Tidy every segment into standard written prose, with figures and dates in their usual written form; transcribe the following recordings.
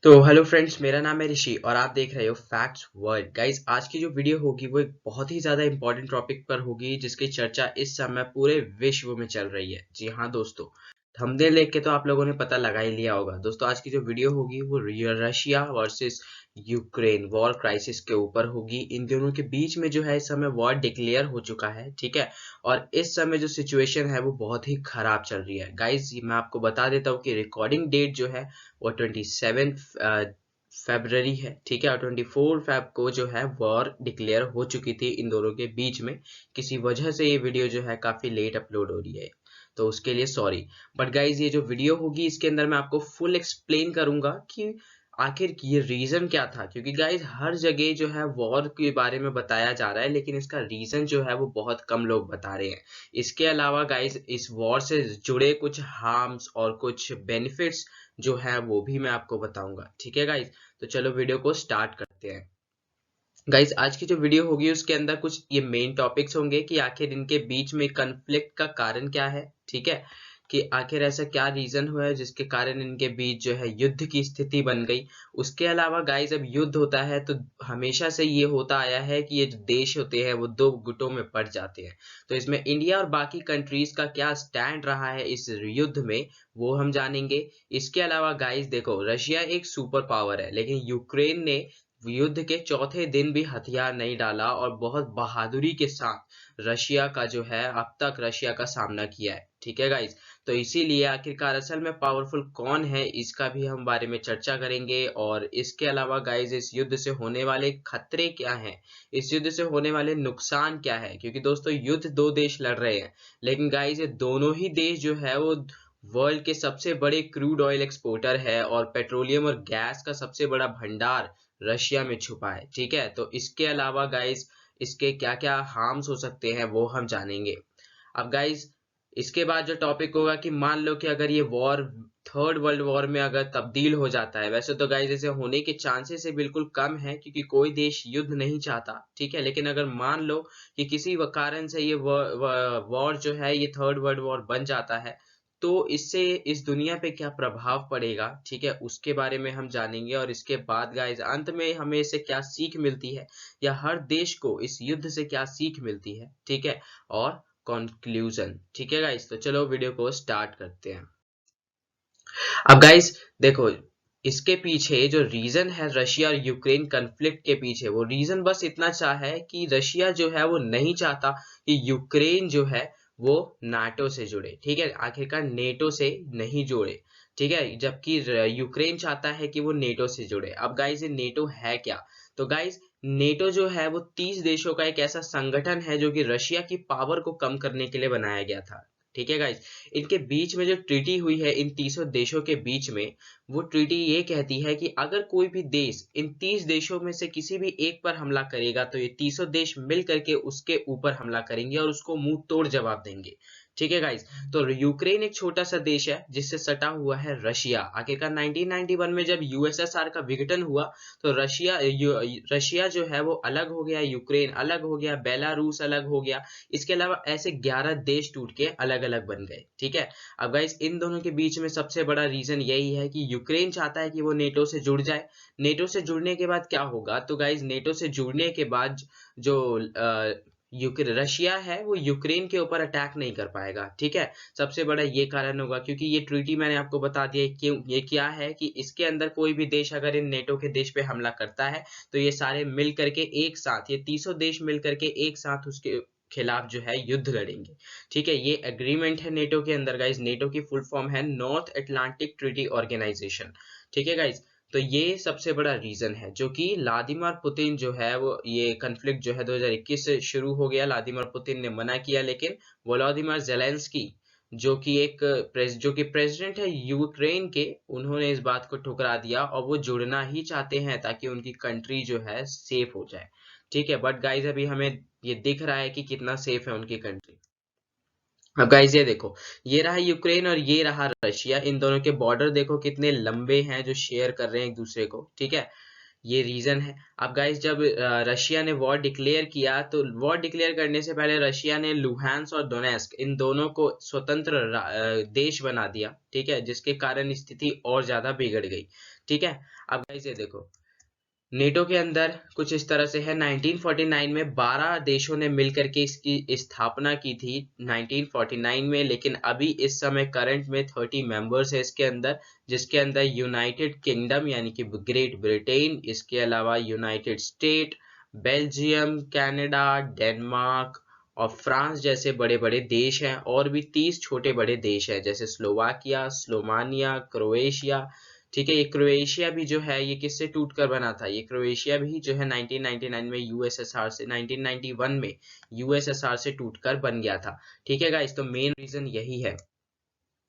तो hello friends, मेरा नाम है ऋषि और आप देख रहे हो फैक्ट्स वर्ल्ड। गाइस, आज की जो वीडियो होगी वो एक बहुत ही ज़्यादा इंपॉर्टेंट टॉपिक पर होगी जिसकी चर्चा इस समय पूरे विश्व में चल रही है। जी हाँ दोस्तों, थंबनेल देख के तो आप लोगों ने पता लगा ही लिया होगा। दोस्तों, आज की जो वीडियो होगी वो Russia versus Ukraine war crisis के ऊपर होगी। इन दोनों के बीच में जो है इस समय वॉर डिक्लेयर हो चुका है, ठीक है। और इस समय जो सिचुएशन है वो बहुत ही खराब चल रही है। गाइस, मैं आपको बता देता हूँ कि रिकॉर्डिंग डेट जो है वो 27 फेब्रवरी है, ठीक है। और 24 फेब को जो है वॉर डिक्लेयर हो चुकी थी इन दोनों के बीच में। किसी वजह से ये वीडियो जो है काफी लेट अपलोड हो रही है, तो उसके लिए सॉरी। बट गाइज, ये जो वीडियो होगी इसके अंदर मैं आपको फुल एक्सप्लेन करूंगा कि आखिर ये रीजन क्या था। क्योंकि गाइज हर जगह जो है वॉर के बारे में बताया जा रहा है, लेकिन इसका रीजन जो है वो बहुत कम लोग बता रहे हैं। इसके अलावा गाइज इस वॉर से जुड़े कुछ हार्म्स और कुछ बेनिफिट्स जो है वो भी मैं आपको बताऊंगा, ठीक है गाइज। तो चलो वीडियो को स्टार्ट करते हैं। गाइज, आज की जो वीडियो होगी उसके अंदर कुछ ये मेन टॉपिक्स होंगे कि आखिर इनके बीच में कन्फ्लिक्ट का कारण क्या है, ठीक है। कि आखिर ऐसा क्या रीजन हुआ है जिसके कारण इनके बीच जो है युद्ध की स्थिति बन गई। उसके अलावा गाइज, अब युद्ध होता है तो हमेशा से ये होता आया है कि ये जो देश होते हैं वो दो गुटों में पड़ जाते हैं। तो इसमें इंडिया और बाकी कंट्रीज का क्या स्टैंड रहा है इस युद्ध में, वो हम जानेंगे। इसके अलावा गाइज देखो, रशिया एक सुपर पावर है, लेकिन यूक्रेन ने युद्ध के चौथे दिन भी हथियार नहीं डाला और बहुत बहादुरी के साथ रशिया का जो है अब तक रशिया का सामना किया है, ठीक है गाइज। तो इसीलिए आखिरकार असल में पावरफुल कौन है इसका भी हम बारे में चर्चा करेंगे। और इसके अलावा गाइज, इस युद्ध से होने वाले खतरे क्या हैं, इस युद्ध से होने वाले नुकसान क्या है। क्योंकि दोस्तों, युद्ध दो देश लड़ रहे हैं, लेकिन गाइज ये दोनों ही देश जो है वो वर्ल्ड के सबसे बड़े क्रूड ऑयल एक्सपोर्टर है और पेट्रोलियम और गैस का सबसे बड़ा भंडार रशिया में छुपा है, ठीक है। तो इसके अलावा गाइस, इसके क्या क्या हार्म्स हो सकते हैं वो हम जानेंगे। अब गाइस, इसके बाद जो टॉपिक होगा कि मान लो कि अगर ये वॉर थर्ड वर्ल्ड वॉर में अगर तब्दील हो जाता है। वैसे तो गाइस ऐसे होने के चांसेस है बिल्कुल कम है, क्योंकि कोई देश युद्ध नहीं चाहता, ठीक है। लेकिन अगर मान लो कि किसी कारण से ये वॉर जो है ये थर्ड वर्ल्ड वॉर बन जाता है, तो इससे इस दुनिया पे क्या प्रभाव पड़ेगा, ठीक है, उसके बारे में हम जानेंगे। और इसके बाद गाइस, अंत में हमें इससे क्या सीख मिलती है या हर देश को इस युद्ध से क्या सीख मिलती है, ठीक है। और कंक्लूजन, ठीक है गाइस। तो चलो वीडियो को स्टार्ट करते हैं। अब गाइस देखो, इसके पीछे जो रीजन है रशिया और यूक्रेन कन्फ्लिक्ट के पीछे, वो रीजन बस इतना सा है कि रशिया जो है वो नहीं चाहता कि यूक्रेन जो है वो नाटो से जुड़े, ठीक है। आखिरकार नेटो से नहीं जुड़े, ठीक है, जबकि यूक्रेन चाहता है कि वो नेटो से जुड़े। अब गाइस, ये नेटो है क्या? तो गाइस, नेटो जो है वो 30 देशों का एक ऐसा संगठन है जो कि रशिया की पावर को कम करने के लिए बनाया गया था, ठीक है गाइस। इनके बीच में जो ट्रीटी हुई है इन 30 देशों के बीच में, वो ट्रीटी ये कहती है कि अगर कोई भी देश इन 30 देशों में से किसी भी एक पर हमला करेगा तो ये 30 देश मिल करके उसके ऊपर हमला करेंगे और उसको मुंह तोड़ जवाब देंगे, ठीक है गाइस। तो यूक्रेन एक छोटा सा देश है जिससे सटा हुआ है रशिया। आखिरकार 1991 में जब यूएसएसआर का विघटन हुआ तो रशिया जो है वो अलग हो गया, यूक्रेन अलग हो गया, बेलारूस अलग हो गया। इसके अलावा ऐसे 11 देश टूट के अलग अलग बन गए, ठीक है। अब गाइस, इन दोनों के बीच में सबसे बड़ा रीजन यही है कि यूक्रेन चाहता है कि वो नेटो से जुड़ जाए। नेटो से जुड़ने के बाद क्या होगा, तो गाइस नेटो से जुड़ने के बाद जो यूक्रेन रशिया है वो यूक्रेन के ऊपर अटैक नहीं कर पाएगा, ठीक है। सबसे बड़ा ये कारण होगा, क्योंकि ये ट्रीटी मैंने आपको बता दिया है क्यों ये क्या है, कि इसके अंदर कोई भी देश अगर इन नेटो के देश पे हमला करता है तो ये सारे मिल करके एक साथ, ये 30 देश मिल करके एक साथ उसके खिलाफ जो है युद्ध लड़ेंगे, ठीक है। ये एग्रीमेंट है नेटो के अंदर गाइस। नेटो की फुल फॉर्म है नॉर्थ अटलांटिक ट्रीटी ऑर्गेनाइजेशन, ठीक है गाइस। तो ये सबसे बड़ा रीजन है जो कि व्लादिमीर पुतिन जो है वो ये कन्फ्लिक्ट जो है 2021 से शुरू हो गया। व्लादिमीर पुतिन ने मना किया, लेकिन वोलोदिमीर जेलेंस्की जो कि प्रेसिडेंट है यूक्रेन के, उन्होंने इस बात को ठुकरा दिया और वो जुड़ना ही चाहते हैं ताकि उनकी कंट्री जो है सेफ हो जाए, ठीक है। बट गाइज, अभी हमें ये दिख रहा है कि कितना सेफ है उनकी कंट्री। अब गाइस ये देखो, ये रहा यूक्रेन और ये रहा रशिया। इन दोनों के बॉर्डर देखो कितने लंबे हैं जो शेयर कर रहे हैं एक दूसरे को, ठीक है। ये रीजन है। अब गाइस जब रशिया ने वॉर डिक्लेयर किया तो वॉर डिक्लेयर करने से पहले रशिया ने लुहांस्क और डोनेस्क इन दोनों को स्वतंत्र देश बना दिया, ठीक है, जिसके कारण स्थिति और ज्यादा बिगड़ गई। ठीक है, अब गाइस ये देखो, नेटो के अंदर कुछ इस तरह से है। 1949 में 12 देशों ने मिलकर के इसकी स्थापना की थी 1949 में, लेकिन अभी इस समय करंट में 30 मेंबर्स है इसके अंदर, जिसके अंदर यूनाइटेड किंगडम यानी कि ग्रेट ब्रिटेन, इसके अलावा United state, Belgium, Canada, Denmark और फ्रांस जैसे बड़े बड़े देश हैं, और भी 30 छोटे बड़े देश हैं जैसे स्लोवाकिया, स्लोमानिया, क्रोएशिया। ठीक है, ये क्रोएशिया भी जो है ये किससे टूट कर बना था, ये क्रोएशिया भी जो है 1999 में यूएसएसआर से, 1991 में यूएसएसआर से टूटकर बन गया था। ठीक है गाइस, तो मेन रीजन यही है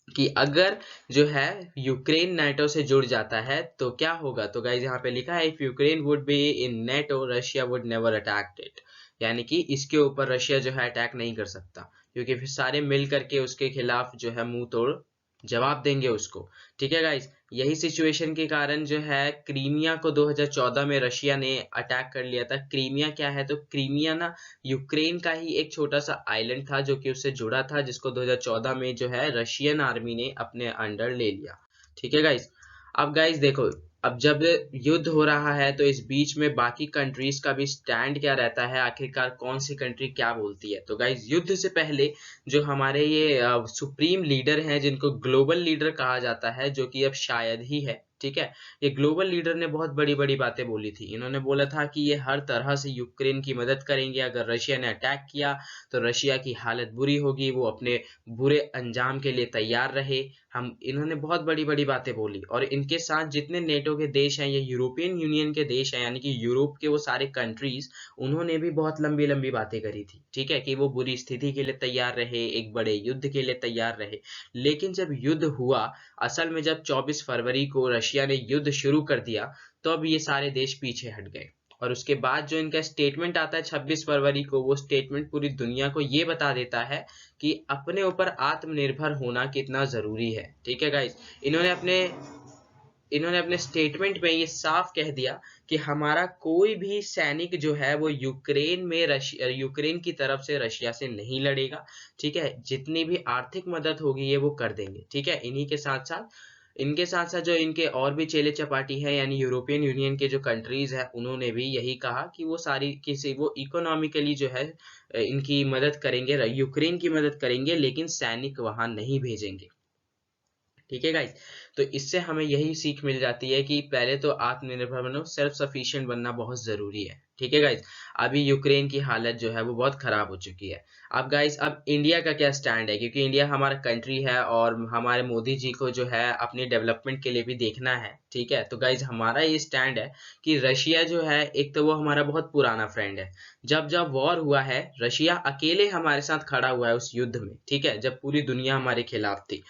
कि अगर जो है यूक्रेन नाटो से जुड़ जाता है तो क्या होगा। तो गाइस यहाँ पे लिखा है, if Ukraine would be in NATO Russia would never attack it, यानी कि इसके ऊपर रशिया जो है अटैक नहीं कर सकता, क्योंकि फिर सारे मिल करके उसके खिलाफ जो है मुंह तोड़ जवाब देंगे उसको। ठीक है गाइस, यही सिचुएशन के कारण जो है क्रीमिया को 2014 में रशिया ने अटैक कर लिया था। क्रीमिया क्या है, तो क्रीमिया ना यूक्रेन का ही एक छोटा सा आइलैंड था जो कि उससे जुड़ा था, जिसको 2014 में जो है रशियन आर्मी ने अपने अंडर ले लिया। ठीक है गाइस, अब गाइस देखो, अब जब युद्ध हो रहा है तो इस बीच में बाकी कंट्रीज का भी स्टैंड क्या रहता है, आखिरकार कौन सी कंट्री क्या बोलती है। तो गाइस युद्ध से पहले जो हमारे ये सुप्रीम लीडर हैं, जिनको ग्लोबल लीडर कहा जाता है, जो कि अब शायद ही है, ठीक है, ये ग्लोबल लीडर ने बहुत बड़ी बड़ी बातें बोली थी। इन्होंने बोला था कि ये हर तरह से यूक्रेन की मदद करेंगे, अगर रशिया ने अटैक किया तो रशिया की हालत बुरी होगी, वो अपने बुरे अंजाम के लिए तैयार रहे। हम इन्होंने बहुत बड़ी बड़ी बातें बोली, और इनके साथ जितने नेटो के देश हैं, ये यूरोपियन यूनियन के देश हैं, यानी कि यूरोप के वो सारे कंट्रीज, उन्होंने भी बहुत लंबी लंबी बातें करी थी। ठीक है, कि वो बुरी स्थिति के लिए तैयार रहे, एक बड़े युद्ध के लिए तैयार रहे। लेकिन जब युद्ध हुआ, असल में जब 24 फरवरी को रशिया ने युद्ध शुरू कर दिया, तो अब ये सारे देश पीछे हट गए। और उसके बाद जो इनका स्टेटमेंट आता है 26 फरवरी को, वो स्टेटमेंट पूरी दुनिया को ये बता देता है कि अपने ऊपर आत्मनिर्भर होना कितना जरूरी है। ठीक है गाइस, इन्होंने अपने स्टेटमेंट में ये साफ कह दिया कि हमारा कोई भी सैनिक जो है वो यूक्रेन की तरफ से रशिया से नहीं लड़ेगा। ठीक है, जितनी भी आर्थिक मदद होगी ये वो कर देंगे। ठीक है, इनके साथ साथ जो इनके और भी चेले चपाटी है, यानी यूरोपियन यूनियन के जो कंट्रीज है, उन्होंने भी यही कहा कि वो इकोनॉमिकली जो है इनकी मदद करेंगे, यूक्रेन की मदद करेंगे, लेकिन सैनिक वहां नहीं भेजेंगे। ठीक है गाइस, तो इससे हमें यही सीख मिल जाती है कि पहले तो आत्मनिर्भर बनो, सेल्फ सफिशिएंट बनना बहुत जरूरी है। ठीक है गाइस, अभी यूक्रेन की हालत जो है वो बहुत खराब हो चुकी है। अब गाइस, अब इंडिया का क्या स्टैंड है, क्योंकि इंडिया हमारा कंट्री है और हमारे मोदी जी को जो है अपनी डेवलपमेंट के लिए भी देखना है। ठीक है, तो गाइस हमारा ये स्टैंड है कि रशिया जो है, एक तो वो हमारा बहुत पुराना फ्रेंड है। जब जब वॉर हुआ है, रशिया अकेले हमारे साथ खड़ा हुआ है उस युद्ध में। ठीक है, जब पूरी दुनिया हमारे खिलाफ थी।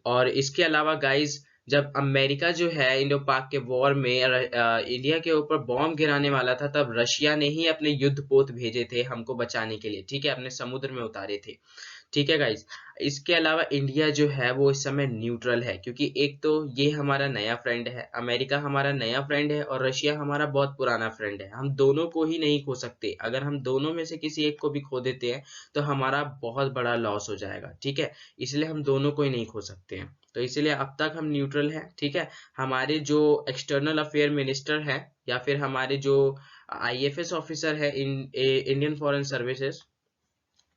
और इसके अलावा गाइस, जब अमेरिका जो है इंडो पाक के वॉर में इंडिया के ऊपर बॉम्ब गिराने वाला था, तब रशिया ने ही अपने युद्धपोत भेजे थे हमको बचाने के लिए। ठीक है, अपने समुद्र में उतारे थे। ठीक है गाइस, इसके अलावा इंडिया जो है वो इस समय न्यूट्रल है, क्योंकि एक तो ये हमारा नया फ्रेंड है, अमेरिका हमारा नया फ्रेंड है, और रशिया हमारा बहुत पुराना फ्रेंड है। हम दोनों को ही नहीं खो सकते। अगर हम दोनों में से किसी एक को भी खो देते हैं तो हमारा बहुत बड़ा लॉस हो जाएगा। ठीक है, इसलिए हम दोनों को ही नहीं खो सकते हैं, तो इसलिए अब तक हम न्यूट्रल हैं। ठीक है, हमारे जो एक्सटर्नल अफेयर मिनिस्टर है, या फिर हमारे जो आईएफएस ऑफिसर है, इंडियन फॉरेन सर्विसेज,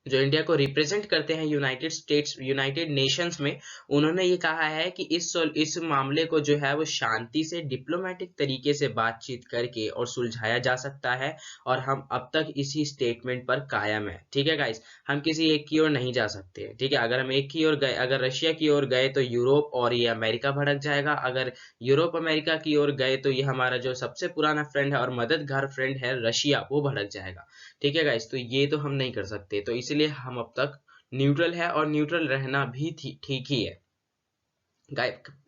जो इंडिया को रिप्रेजेंट करते हैं यूनाइटेड नेशंस में, उन्होंने ये कहा है कि इस मामले को जो है वो शांति से डिप्लोमेटिक तरीके से बातचीत करके और सुलझाया जा सकता है, और हम अब तक इसी स्टेटमेंट पर कायम है। ठीक है गाइस, हम किसी एक की ओर नहीं जा सकते। ठीक है, अगर हम एक की ओर गए, अगर रशिया की ओर गए तो यूरोप और ये अमेरिका भड़क जाएगा। अगर यूरोप अमेरिका की ओर गए तो ये हमारा जो सबसे पुराना फ्रेंड है और मददगार फ्रेंड है रशिया, वो भड़क जाएगा। ठीक है गाइस, तो ये तो हम नहीं कर सकते, तो इसलिए हम अब तक न्यूट्रल है, और न्यूट्रल रहना भी ठीक ही है।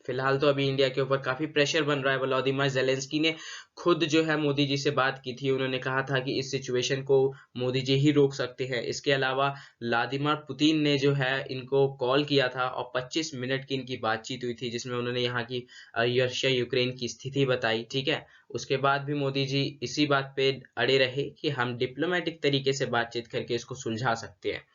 फिलहाल तो अभी इंडिया के ऊपर काफी प्रेशर बन रहा है। व्लादिमीर ज़ेलेंस्की ने खुद जो है मोदी जी से बात की थी। उन्होंने कहा था कि इस सिचुएशन को मोदी जी ही रोक सकते हैं। इसके अलावा व्लादिमीर पुतिन ने जो है इनको कॉल किया था और 25 मिनट की इनकी बातचीत हुई थी, जिसमें उन्होंने यहाँ की रशिया यूक्रेन की स्थिति बताई। ठीक है, उसके बाद भी मोदी जी इसी बात पे अड़े रहे कि हम डिप्लोमेटिक तरीके से बातचीत करके इसको सुलझा सकते हैं।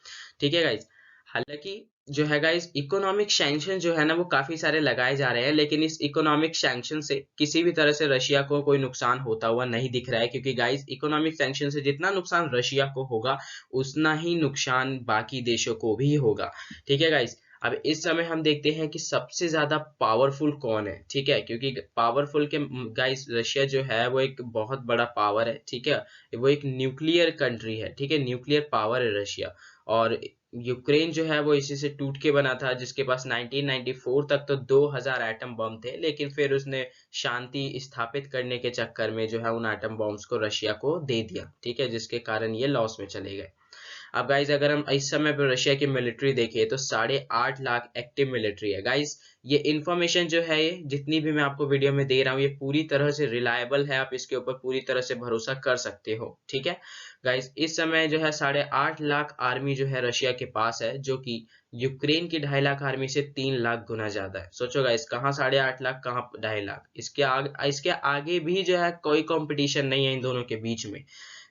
ठीक है गाइज, हालांकि जो है गाइस इकोनॉमिक सैंक्शन जो है ना वो काफी सारे लगाए जा रहे हैं, लेकिन इस इकोनॉमिक सैंक्शन से किसी भी तरह से रशिया को कोई नुकसान होता हुआ नहीं दिख रहा है, क्योंकि गाइस इकोनॉमिक सैंक्शन से जितना नुकसान रशिया को होगा उतना ही नुकसान बाकी देशों को भी होगा। ठीक है गाइस, अब इस समय हम देखते हैं कि सबसे ज्यादा पावरफुल कौन है। ठीक है, क्योंकि पावरफुल के गाइस रशिया जो है वो एक बहुत बड़ा पावर है। ठीक है, वो एक न्यूक्लियर कंट्री है। ठीक है, न्यूक्लियर पावर है रशिया। और यूक्रेन जो है वो इसी से टूट के बना था, जिसके पास 1994 तक तो 2000 एटम बम थे, लेकिन फिर उसने शांति स्थापित करने के चक्कर में जो है उन एटम बॉम्ब्स को रशिया को दे दिया। ठीक है, जिसके कारण ये लॉस में चले गए। अब गाइज अगर हम इस समय पर रशिया की मिलिट्री देखें तो 8.5 लाख एक्टिव मिलिट्री है। गाइज ये इंफॉर्मेशन जो है, ये जितनी भी मैं आपको वीडियो में दे रहा हूँ, ये पूरी तरह से रिलायबल है। आप इसके ऊपर पूरी तरह से भरोसा कर सकते हो। ठीक है गाइज, इस समय जो है 8.5 लाख आर्मी जो है रशिया के पास है, जो कि यूक्रेन की 2.5 लाख आर्मी से 3 लाख गुना ज्यादा है। सोचो गाइज, कहाँ 8.5 लाख, कहाँ 2.5 लाख। इसके आगे भी जो है कोई कंपटीशन नहीं है इन दोनों के बीच में।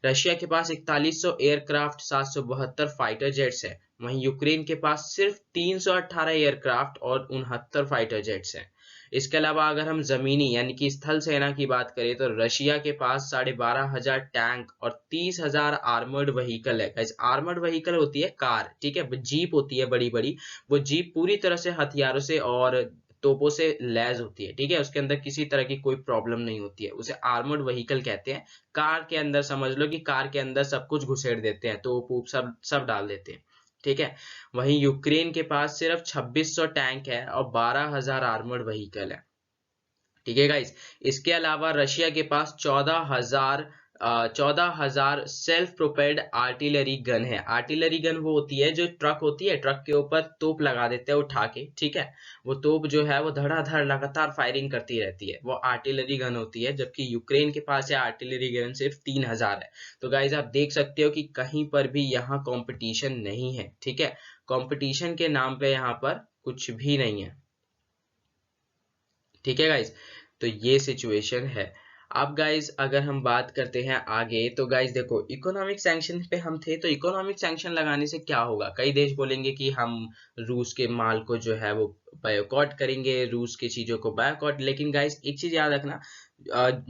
रशिया के पास 4100 एयरक्राफ्ट, 772 फाइटर जेट्स है, वहीं यूक्रेन के पास सिर्फ 318 एयरक्राफ्ट और 69 फाइटर जेट्स हैं। इसके अलावा अगर हम जमीनी यानी कि स्थल सेना की बात करें तो रशिया के पास 12,500 टैंक और 30,000 आर्मर्ड व्हीकल है। आर्मर्ड व्हीकल होती है कार, ठीक है, जीप होती है बड़ी बड़ी। वो जीप पूरी तरह से हथियारों से और तोपों से लैस होती है। ठीक है, उसके अंदर किसी तरह की कोई प्रॉब्लम नहीं होती है, उसे आर्मर्ड व्हीकल कहते हैं। कार के अंदर समझ लो कि कार के अंदर सब कुछ घुसेड़ देते हैं, तोप ऊप सब सब डाल देते हैं। ठीक है, वहीं यूक्रेन के पास सिर्फ 2600 टैंक है और 12,000 आर्मर्ड व्हीकल है। ठीक है गाइस, इसके अलावा रशिया के पास 14,000 सेल्फ प्रोपेल्ड आर्टिलरी गन है। आर्टिलरी गन वो होती है जो ट्रक होती है, ट्रक के ऊपर तोप लगा देते हैं उठा के। ठीक है, वो तोप जो है वो धड़ाधड़ लगातार फायरिंग करती रहती है, वो आर्टिलरी गन होती है। जबकि यूक्रेन के पास है आर्टिलरी गन सिर्फ 3,000 है। तो गाइज आप देख सकते हो कि कहीं पर भी यहाँ कंपटीशन नहीं है। ठीक है, कंपटीशन के नाम पे यहाँ पर कुछ भी नहीं है। ठीक है गाइज, तो ये सिचुएशन है। अब गाइज अगर हम बात करते हैं आगे, तो गाइज देखो इकोनॉमिक सैंक्शन पे हम थे, तो इकोनॉमिक सैंक्शन लगाने से क्या होगा। कई देश बोलेंगे कि हम रूस के माल को जो है वो बायकॉट करेंगे, रूस की चीजों को बायकॉट। लेकिन गाइज एक चीज याद रखना,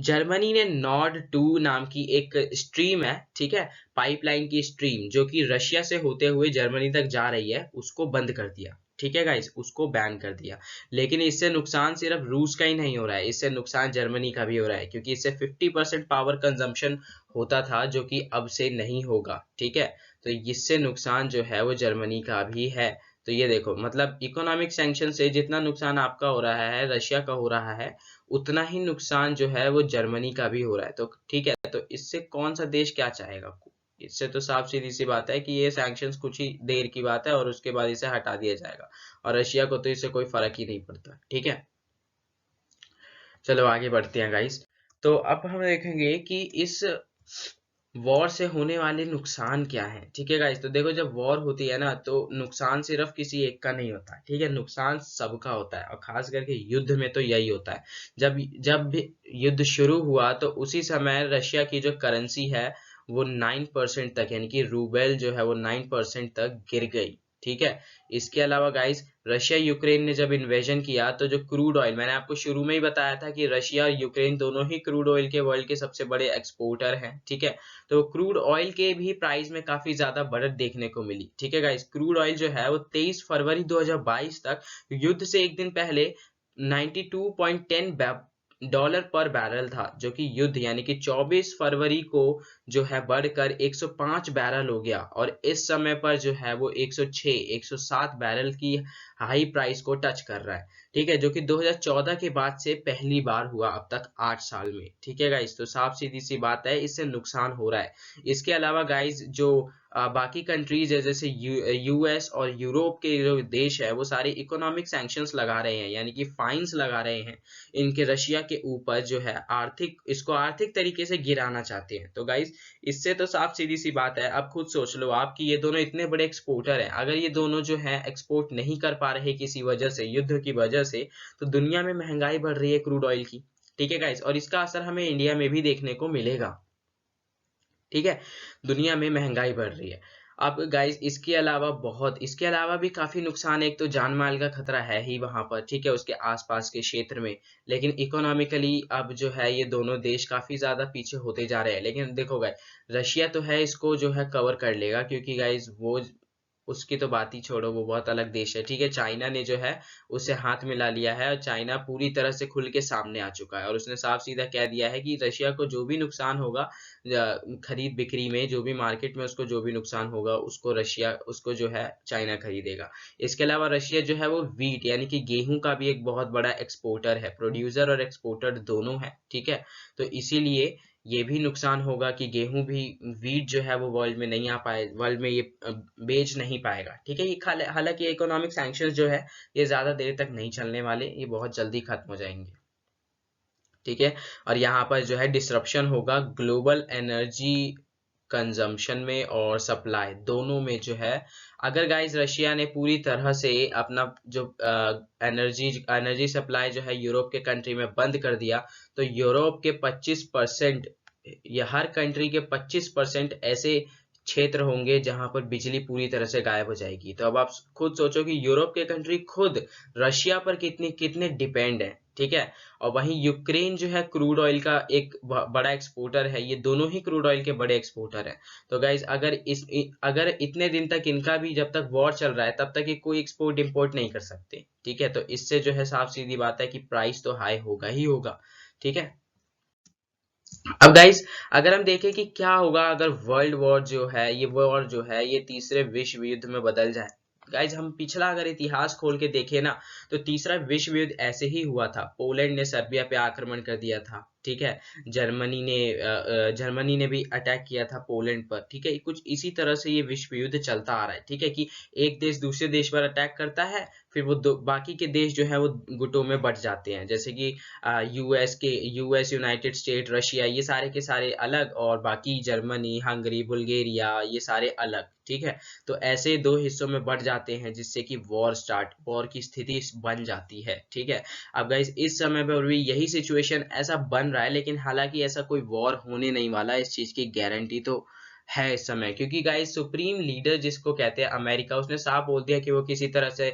जर्मनी ने नॉर्ड 2 नाम की एक स्ट्रीम है, ठीक है, पाइपलाइन की स्ट्रीम जो कि रशिया से होते हुए जर्मनी तक जा रही है, उसको बंद कर दिया। ठीक है गाइस, उसको बैन कर दिया। लेकिन इससे नुकसान सिर्फ रूस का ही नहीं हो रहा है, इससे नुकसान जर्मनी का भी हो रहा है, क्योंकि इससे 50% पावर कंजम्पशन होता था जो कि अब से नहीं होगा। ठीक है, तो इससे नुकसान जो है वो जर्मनी का भी है। तो ये देखो, मतलब इकोनॉमिक सैंक्शन से जितना नुकसान आपका हो रहा है, रशिया का हो रहा है, उतना ही नुकसान जो है वो जर्मनी का भी हो रहा है। तो ठीक है, तो इससे कौन सा देश क्या चाहेगा। इससे तो साफ सीधी सी बात है कि ये सैंक्शंस कुछ ही देर की बात है और उसके बाद इसे हटा दिया जाएगा, और रशिया को तो इससे कोई फर्क ही नहीं पड़ता। ठीक है, चलो आगे बढ़ते हैं गाइस। तो अब हम देखेंगे कि इस वॉर से होने वाले नुकसान क्या है। ठीक है गाइस, तो देखो जब वॉर होती है ना, तो नुकसान सिर्फ किसी एक का नहीं होता। ठीक है, नुकसान सबका होता है, और खास करके युद्ध में तो यही होता है। जब भी युद्ध शुरू हुआ तो उसी समय रशिया की जो करेंसी है वो 9% तक, यानी कि रूबेल जो है वो 9% तक गिर गई। ठीक है, इसके अलावा गाइस रशिया यूक्रेन ने जब इन्वेजन किया तो जो क्रूड ऑयल, मैंने आपको शुरू में ही बताया था कि रशिया और यूक्रेन दोनों ही क्रूड ऑयल के वर्ल्ड के सबसे बड़े एक्सपोर्टर हैं। ठीक है, तो क्रूड ऑयल के भी प्राइस में काफी ज्यादा बढ़त देखने को मिली। ठीक है गाइस, क्रूड ऑयल जो है वो 23 फरवरी 2022 तक युद्ध से एक दिन पहले 92.10 डॉलर पर बैरल था, जो कि युद्ध यानी कि 24 फरवरी को जो है बढ़कर 105 बैरल हो गया, और इस समय पर जो है वो 106 107 बैरल की हाई प्राइस को टच कर रहा है, ठीक है, जो कि 2014 के बाद से पहली बार हुआ अब तक 8 साल में, ठीक है गाइस। तो साफ सीधी सी बात है, इससे नुकसान हो रहा है। इसके अलावा गाइस जो बाकी कंट्रीज है जैसे यूएस और यूरोप के जो देश है वो सारे इकोनॉमिक सैंक्शंस लगा रहे हैं, यानी कि फाइन्स लगा रहे हैं इनके रशिया के ऊपर, जो है इसको आर्थिक तरीके से गिराना चाहते हैं। तो गाइस इससे तो साफ सीधी सी बात है, अब खुद सोच लो आप कि ये दोनों इतने बड़े एक्सपोर्टर हैं, अगर ये दोनों जो है एक्सपोर्ट नहीं कर पा रहे किसी वजह से, युद्ध की वजह से, तो दुनिया में महंगाई बढ़ रही है क्रूड ऑयल की, ठीक है गाइस, और इसका असर हमें इंडिया में भी देखने को मिलेगा, ठीक है। दुनिया में महंगाई बढ़ रही है। अब गाइस इसके अलावा भी काफी नुकसान है। एक तो जान माल का खतरा है ही वहां पर, ठीक है, उसके आसपास के क्षेत्र में, लेकिन इकोनॉमिकली अब जो है ये दोनों देश काफी ज्यादा पीछे होते जा रहे हैं। लेकिन देखो गाइस, रशिया तो है इसको जो है कवर कर लेगा, क्योंकि गाइस वो उसकी तो बात ही छोड़ो, वो बहुत अलग देश है, ठीक है। चाइना ने जो है उसे हाथ मिला लिया है, और चाइना पूरी तरह से खुल के सामने आ चुका है, और उसने साफ सीधा कह दिया है कि रशिया को जो भी नुकसान होगा खरीद बिक्री में, जो भी मार्केट में उसको जो भी नुकसान होगा उसको जो है चाइना खरीदेगा। इसके अलावा रशिया जो है वो वीट यानी कि गेहूं का भी एक बहुत बड़ा एक्सपोर्टर है, प्रोड्यूसर और एक्सपोर्टर दोनों है, ठीक है। तो इसीलिए ये भी नुकसान होगा कि गेहूं भी, वीट जो है वो वर्ल्ड में नहीं आ पाए, वर्ल्ड में ये बेच नहीं पाएगा, ठीक है। ये हालांकि इकोनॉमिक सैंक्शंस जो है ये ज्यादा देर तक नहीं चलने वाले, ये बहुत जल्दी खत्म हो जाएंगे, ठीक है। और यहाँ पर जो है डिसरप्शन होगा ग्लोबल एनर्जी कंजम्पशन में और सप्लाई दोनों में, जो है अगर गाइस रशिया ने पूरी तरह से अपना जो एनर्जी सप्लाई जो है यूरोप के कंट्री में बंद कर दिया, तो यूरोप के 25%, या हर कंट्री के 25% ऐसे क्षेत्र होंगे जहां पर बिजली पूरी तरह से गायब हो जाएगी। तो अब आप खुद सोचो कि यूरोप के कंट्री खुद रशिया पर कितने कितने डिपेंड है, ठीक है। और वहीं यूक्रेन जो है क्रूड ऑयल का एक बड़ा एक्सपोर्टर है, ये दोनों ही क्रूड ऑयल के बड़े एक्सपोर्टर हैं। तो गाइज अगर इतने दिन तक इनका भी, जब तक वॉर चल रहा है तब तक ये कोई एक्सपोर्ट इंपोर्ट नहीं कर सकते, ठीक है। तो इससे जो है साफ सीधी बात है कि प्राइस तो हाई होगा ही होगा, ठीक है। अब गाइस अगर हम देखें कि क्या होगा अगर वर्ल्ड वॉर जो है ये तीसरे विश्व युद्ध में बदल जाए। गाइस हम पिछला अगर इतिहास खोल के देखें ना, तो तीसरा विश्व युद्ध ऐसे ही हुआ था। पोलैंड ने सर्बिया पे आक्रमण कर दिया था, ठीक है। जर्मनी ने भी अटैक किया था पोलैंड पर, ठीक है। कुछ इसी तरह से ये विश्व युद्ध चलता आ रहा है, ठीक है, कि एक देश दूसरे देश पर अटैक करता है, फिर वो बाकी के देश जो है वो गुटों में बट जाते हैं, जैसे कि यूएस, यूनाइटेड स्टेट, रशिया, ये सारे के सारे अलग, और बाकी जर्मनी, हंगरी, बुल्गारिया, ये सारे अलग, ठीक है। तो ऐसे दो हिस्सों में बढ़ जाते हैं, जिससे कि वॉर की स्थिति बन जाती है, ठीक है। अब गाइस इस समय पर भी यही सिचुएशन ऐसा बन रहा है, लेकिन हालांकि ऐसा कोई वॉर होने नहीं वाला, इस चीज की गारंटी तो है इस समय, क्योंकि गाइस सुप्रीम लीडर जिसको कहते हैं अमेरिका, उसने साफ बोल दिया कि वो किसी तरह से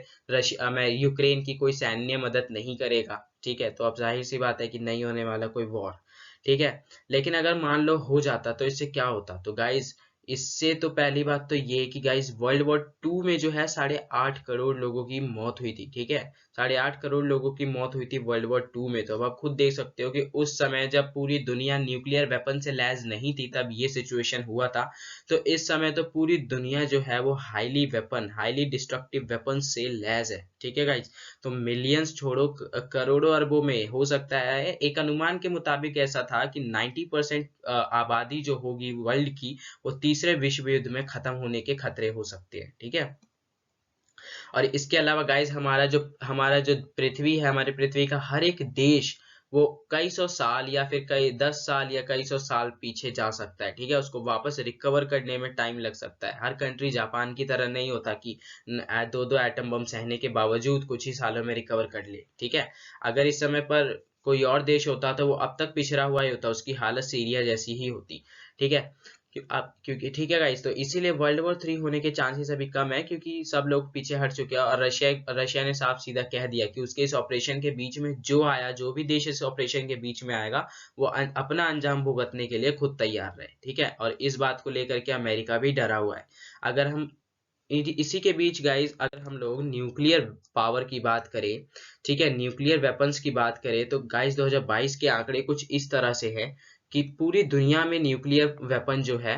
यूक्रेन की कोई सैन्य मदद नहीं करेगा, ठीक है। तो अब जाहिर सी बात है कि नहीं होने वाला कोई वॉर, ठीक है। लेकिन अगर मान लो हो जाता तो इससे क्या होता, तो गाइस इससे तो पहली बात तो ये कि गाइस वर्ल्ड वॉर 2 में जो है 8.5 करोड़ लोगों की मौत हुई थी, ठीक है। 8.5 करोड़ लोगों की मौत हुई थी वर्ल्ड वॉर 2 में। तो अब आप खुद देख सकते हो कि उस समय जब पूरी दुनिया न्यूक्लियर वेपन से लैस नहीं थी तब ये सिचुएशन हुआ था। तो इस समय तो पूरी दुनिया जो है वो हाईली डिस्ट्रक्टिव वेपन से लैस है, ठीक है गाइस। तो मिलियंस छोड़ो, करोड़ों अरबों में हो सकता है। एक अनुमान के मुताबिक ऐसा था कि 90% आबादी जो होगी वर्ल्ड की, वो तीसरे विश्व युद्ध में खत्म होने के खतरे हो सकते हैं, ठीक है। और इसके अलावा गाइस हमारा जो पृथ्वी है, हमारी पृथ्वी का हर एक देश वो कई सौ साल या फिर कई 10 साल या कई सौ साल पीछे जा सकता है, ठीक है। उसको वापस रिकवर करने में टाइम लग सकता है। हर कंट्री जापान की तरह नहीं होता कि दो एटम बम सहने के बावजूद कुछ ही सालों में रिकवर कर ले, ठीक है। अगर इस समय पर कोई और देश होता तो वो अब तक पिछड़ा हुआ ही होता, उसकी हालत सीरिया जैसी ही होती, ठीक है। क्योंकि ठीक है गाइस, तो इसीलिए वर्ल्ड वॉर 3 होने के चांसेस अभी कम है, क्योंकि सब लोग पीछे हट चुके हैं। और रशिया ने साफ सीधा कह दिया कि उसके इस ऑपरेशन के बीच में जो भी देश इस ऑपरेशन के बीच में आएगा वो अपना अंजाम भुगतने के लिए खुद तैयार रहे, ठीक है। और इस बात को लेकर के अमेरिका भी डरा हुआ है। अगर हम इसी के बीच गाइस अगर हम लोग न्यूक्लियर पावर की बात करें, ठीक है, न्यूक्लियर वेपन्स की बात करें, तो गाइस 2022 के आंकड़े कुछ इस तरह से है कि पूरी दुनिया में न्यूक्लियर वेपन जो है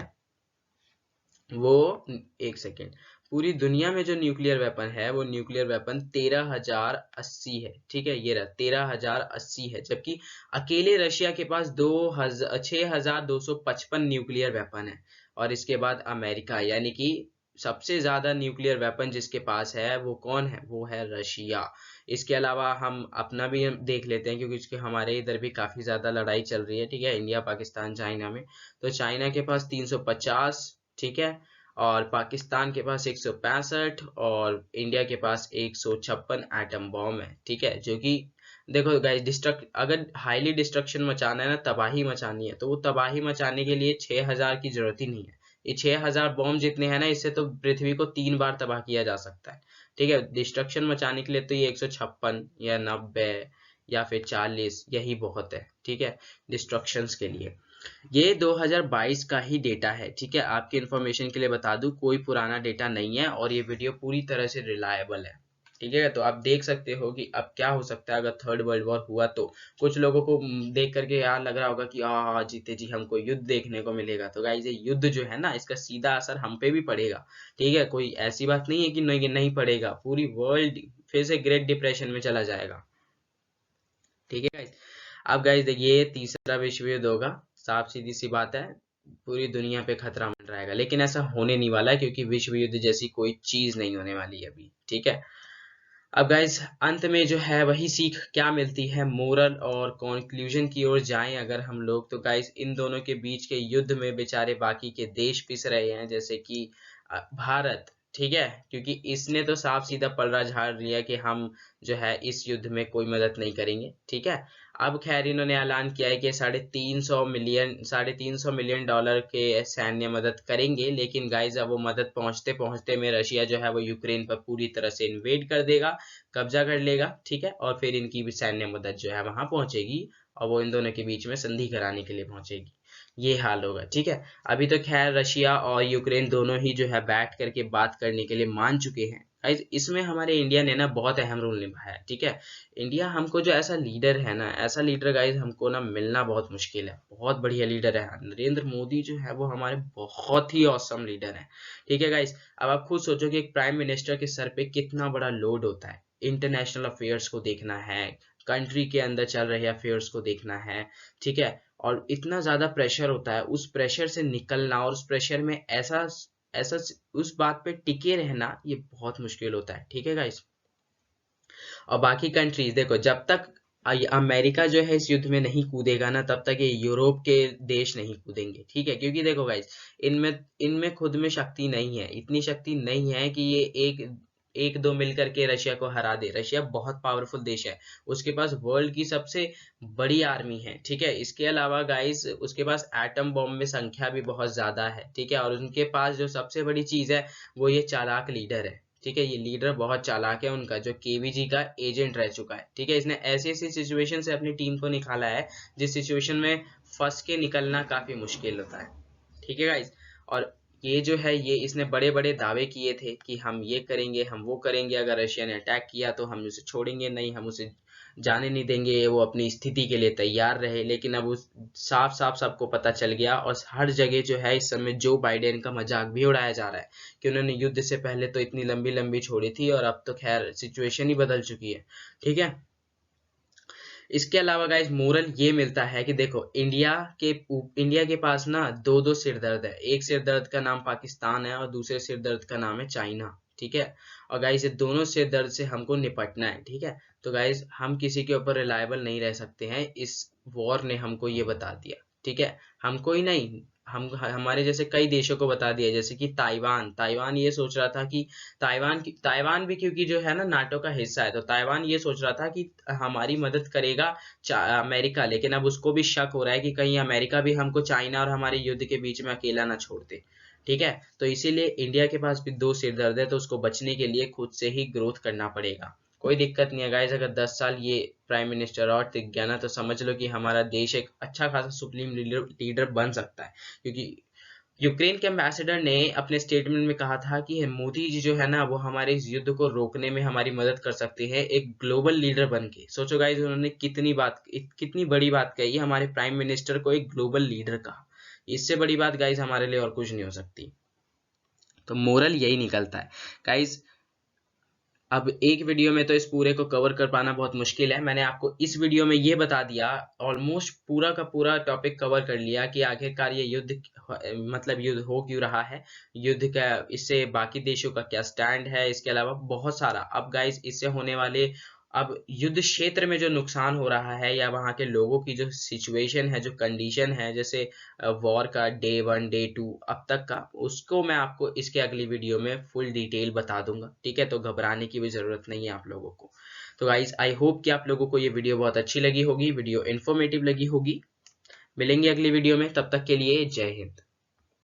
वो, एक सेकेंड, पूरी दुनिया में जो न्यूक्लियर वेपन है वो न्यूक्लियर वेपन 13,080 है। ठीक है, ये रहा 13,080 है, जबकि अकेले रशिया के पास 6,255 न्यूक्लियर वेपन है। और इसके बाद अमेरिका, यानी कि सबसे ज्यादा न्यूक्लियर वेपन जिसके पास है वो कौन है, वो है रशिया। इसके अलावा हम अपना भी देख लेते हैं, क्योंकि इसके हमारे इधर भी काफी ज्यादा लड़ाई चल रही है। ठीक है, इंडिया पाकिस्तान चाइना में। तो चाइना के पास 350, ठीक है, और पाकिस्तान के पास 165 और इंडिया के पास 156 एटम बॉम्ब है। ठीक है, जो कि देखो गाइस, अगर हाईली डिस्ट्रक्शन मचाना है ना, तबाही मचानी है, तो वो तबाही मचाने के लिए 6,000 की जरूरत ही नहीं है। ये 6,000 बॉम्ब जितने हैं ना, इससे तो पृथ्वी को 3 बार तबाह किया जा सकता है। ठीक है, डिस्ट्रक्शन मचाने के लिए तो ये 156 या 90 या फिर 40 यही बहुत है। ठीक है, डिस्ट्रक्शंस के लिए। ये 2022 का ही डेटा है। ठीक है, आपकी इन्फॉर्मेशन के लिए बता दूं, कोई पुराना डेटा नहीं है और ये वीडियो पूरी तरह से रिलायबल है। ठीक है, तो आप देख सकते हो कि अब क्या हो सकता है अगर थर्ड वर्ल्ड वॉर हुआ तो। कुछ लोगों को देख करके यार लग रहा होगा कि जीते जी हमको युद्ध देखने को मिलेगा। तो गाइस, ये युद्ध जो है ना, इसका सीधा असर हम पे भी पड़ेगा। ठीक है, कोई ऐसी बात नहीं है कि नहीं पड़ेगा, पूरी वर्ल्ड फिर से ग्रेट डिप्रेशन में चला जाएगा। ठीक है गाइस, अब गाइस देखिए, तीसरा विश्व युद्ध होगा। साफ सीधी सी बात है, पूरी दुनिया पे खतरा मंडराएगा, रहेगा, लेकिन ऐसा होने नहीं वाला है, क्योंकि विश्व युद्ध जैसी कोई चीज नहीं होने वाली है अभी। ठीक है, अब गाइस अंत में जो है वही सीख क्या मिलती है, मोरल और कंक्लूजन की ओर जाएं अगर हम लोग, तो गाइस इन दोनों के बीच के युद्ध में बेचारे बाकी के देश पिस रहे हैं, जैसे कि भारत। ठीक है, क्योंकि इसने तो साफ सीधा पलड़ा झाड़ लिया कि हम जो है इस युद्ध में कोई मदद नहीं करेंगे। ठीक है, अब खैर इन्होंने ऐलान किया है कि $350 मिलियन के सैन्य मदद करेंगे, लेकिन गाइस अब वो मदद पहुंचते पहुंचते में रशिया जो है वो यूक्रेन पर पूरी तरह से इन्वेड कर देगा, कब्जा कर लेगा। ठीक है, और फिर इनकी भी सैन्य मदद जो है वहां पहुंचेगी और वो इन दोनों के बीच में संधि कराने के लिए पहुंचेगी। ये हाल होगा। ठीक है, अभी तो खैर रशिया और यूक्रेन दोनों ही जो है बैठ करके बात करने के लिए मान चुके हैं। गाइस इसमें हमारे इंडिया ने ना बहुत अहम रोल निभाया है। ठीक है, इंडिया हमको जो ऐसा लीडर है ना, ऐसा लीडर गाइस हमको ना मिलना बहुत मुश्किल है। बहुत बढ़िया लीडर है नरेंद्र मोदी जो है, वो हमारे बहुत ही औसम लीडर है। ठीक है गाइस, अब आप खुद सोचो कि एक प्राइम मिनिस्टर के सर पे कितना बड़ा लोड होता है। इंटरनेशनल अफेयर्स को देखना है, कंट्री के अंदर चल रहे अफेयर्स को देखना है। ठीक है, और इतना ज्यादा प्रेशर होता है, उस प्रेशर से निकलना और उस प्रेशर में ऐसा ऐसा उस बात पे टिके रहना, ये बहुत मुश्किल होता है। ठीक है गाइस, और बाकी कंट्रीज देखो, जब तक अमेरिका जो है इस युद्ध में नहीं कूदेगा ना, तब तक ये यूरोप के देश नहीं कूदेंगे। ठीक है, क्योंकि देखो गाइस, इनमें इनमें खुद में शक्ति नहीं है, इतनी शक्ति नहीं है कि ये एक एक दो मिलकर के रशिया को हरा दे। रशिया बहुत पावरफुल देश है, उसके पास वर्ल्ड की सबसे बड़ी आर्मी है। ठीक है, इसके अलावा गाइस उसके पास एटम बॉम्ब में संख्या भी बहुत ज्यादा है। ठीक है, और उनके पास जो सबसे बड़ी चीज है वो ये चालाक लीडर है। ठीक है, ये लीडर बहुत चालाक है उनका, जो केवीजी का एजेंट रह चुका है। ठीक है, इसने ऐसी ऐसी सिचुएशन से अपनी टीम को निकाला है जिस सिचुएशन में फंस के निकलना काफी मुश्किल होता है। ठीक है गाइस, और ये जो है, ये इसने बड़े बड़े दावे किए थे कि हम ये करेंगे, हम वो करेंगे, अगर रशिया ने अटैक किया तो हम उसे छोड़ेंगे नहीं, हम उसे जाने नहीं देंगे। वो अपनी स्थिति के लिए तैयार रहे, लेकिन अब उस साफ साफ सबको पता चल गया, और हर जगह जो है इस समय जो बाइडेन का मजाक भी उड़ाया जा रहा है कि उन्होंने युद्ध से पहले तो इतनी लंबी लंबी छोड़ी थी और अब तो खैर सिचुएशन ही बदल चुकी है। ठीक है, इसके अलावा गाइस मोरल ये मिलता है कि देखो, इंडिया के पास ना दो दो सिर दर्द है। एक सिर दर्द का नाम पाकिस्तान है और दूसरे सिर दर्द का नाम है चाइना। ठीक है, और गाइस ये दोनों सिर दर्द से हमको निपटना है। ठीक है, तो गाइस हम किसी के ऊपर रिलायबल नहीं रह सकते हैं, इस वॉर ने हमको ये बता दिया। ठीक है, हमको ही नहीं, हम हमारे जैसे कई देशों को बता दिया, जैसे कि ताइवान ताइवान ये सोच रहा था कि ताइवान भी क्योंकि जो है ना नाटो का हिस्सा है, तो ताइवान ये सोच रहा था कि हमारी मदद करेगा अमेरिका, लेकिन अब उसको भी शक हो रहा है कि कहीं अमेरिका भी हमको चाइना और हमारे युद्ध के बीच में अकेला ना छोड़ दे। ठीक है, तो इसीलिए इंडिया के पास भी दो सिर दर्द है, तो उसको बचने के लिए खुद से ही ग्रोथ करना पड़ेगा। कोई दिक्कत नहीं है गाइस, अगर 10 साल ये प्राइम मिनिस्टर और टिक गया ना, तो समझ लो कि हमारा देश एक अच्छा खासा सुप्रीम लीडर बन सकता है। क्योंकि यूक्रेन के एम्बेसडर ने अपने स्टेटमेंट में कहा था कि मोदी जी जो है ना, वो हमारे इस युद्ध को रोकने में हमारी मदद कर सकते हैं एक ग्लोबल लीडर बन के। सोचो गाइस, उन्होंने कितनी बड़ी बात कही, हमारे प्राइम मिनिस्टर को एक ग्लोबल लीडर कहा। इससे बड़ी बात गाइस हमारे लिए और कुछ नहीं हो सकती। तो मोरल यही निकलता है गाइज। अब एक वीडियो में तो इस पूरे को कवर कर पाना बहुत मुश्किल है। मैंने आपको इस वीडियो में ये बता दिया, ऑलमोस्ट पूरा का पूरा टॉपिक कवर कर लिया कि आखिरकार ये युद्ध मतलब युद्ध हो क्यों रहा है, युद्ध का इससे बाकी देशों का क्या स्टैंड है, इसके अलावा बहुत सारा। अब गाइस इससे होने वाले अब युद्ध क्षेत्र में जो नुकसान हो रहा है या वहाँ के लोगों की जो सिचुएशन है, जो कंडीशन है, जैसे वॉर का डे 1 डे 2 अब तक का, उसको मैं आपको इसके अगली वीडियो में फुल डिटेल बता दूंगा। ठीक है, तो घबराने की भी जरूरत नहीं है आप लोगों को। तो गाइज आई होप कि आप लोगों को ये वीडियो बहुत अच्छी लगी होगी, वीडियो इन्फॉर्मेटिव लगी होगी। मिलेंगे अगली वीडियो में, तब तक के लिए जय हिंद।